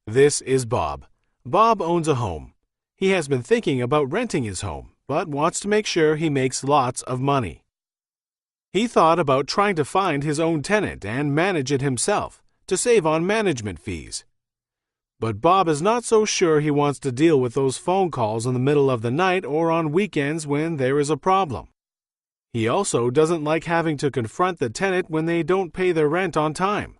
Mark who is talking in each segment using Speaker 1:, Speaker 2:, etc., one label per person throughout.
Speaker 1: This is Bob. Bob owns a home. He has been thinking about renting his home, but wants to make sure he makes lots of money. He thought about trying to find his own tenant and manage it himself to save on management fees. But Bob is not so sure he wants to deal with those phone calls in the middle of the night or on weekends when there is a problem. He also doesn't like having to confront the tenant when they don't pay their rent on time.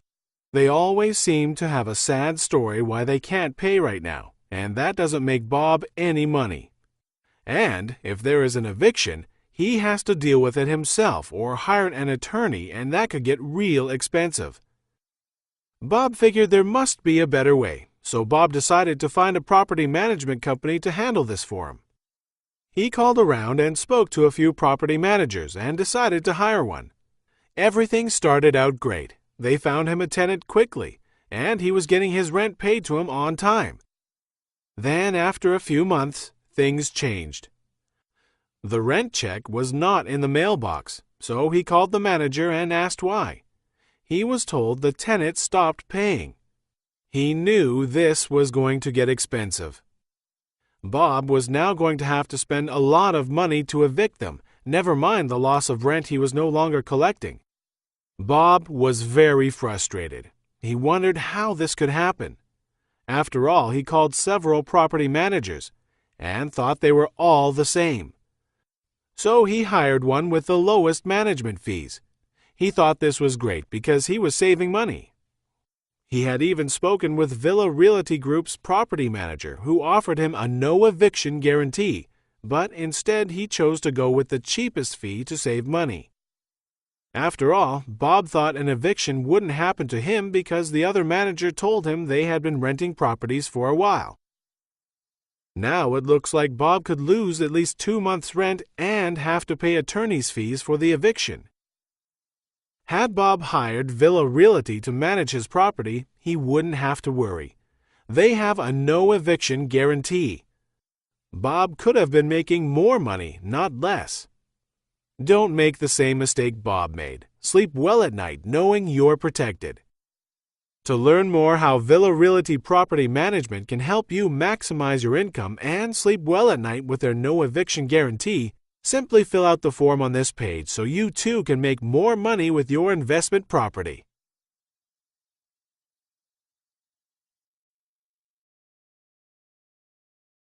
Speaker 1: They always seem to have a sad story why they can't pay right now, and that doesn't make Bob any money. And if there is an eviction, he has to deal with it himself or hire an attorney, and that could get real expensive. Bob figured there must be a better way, so Bob decided to find a property management company to handle this for him. He called around and spoke to a few property managers and decided to hire one. Everything started out great. They found him a tenant quickly, and he was getting his rent paid to him on time. Then, after a few months, things changed. The rent check was not in the mailbox, so he called the manager and asked why. He was told the tenant stopped paying. He knew this was going to get expensive. Bob was now going to have to spend a lot of money to evict them, never mind the loss of rent he was no longer collecting. Bob was very frustrated. He wondered how this could happen. After all, he called several property managers and thought they were all the same. So he hired one with the lowest management fees. He thought this was great because he was saving money. He had even spoken with Villa Realty Group's property manager, who offered him a no-eviction guarantee, but instead he chose to go with the cheapest fee to save money. After all, Bob thought an eviction wouldn't happen to him because the other manager told him they had been renting properties for a while. Now it looks like Bob could lose at least 2 months' rent and have to pay attorney's fees for the eviction. Had Bob hired Villa Realty to manage his property, he wouldn't have to worry. They have a no-eviction guarantee. Bob could have been making more money, not less. Don't make the same mistake Bob made. Sleep well at night knowing you're protected. To learn more how Villa Realty Property Management can help you maximize your income and sleep well at night with their no eviction guarantee, simply fill out the form on this page so you too can make more money with your investment property.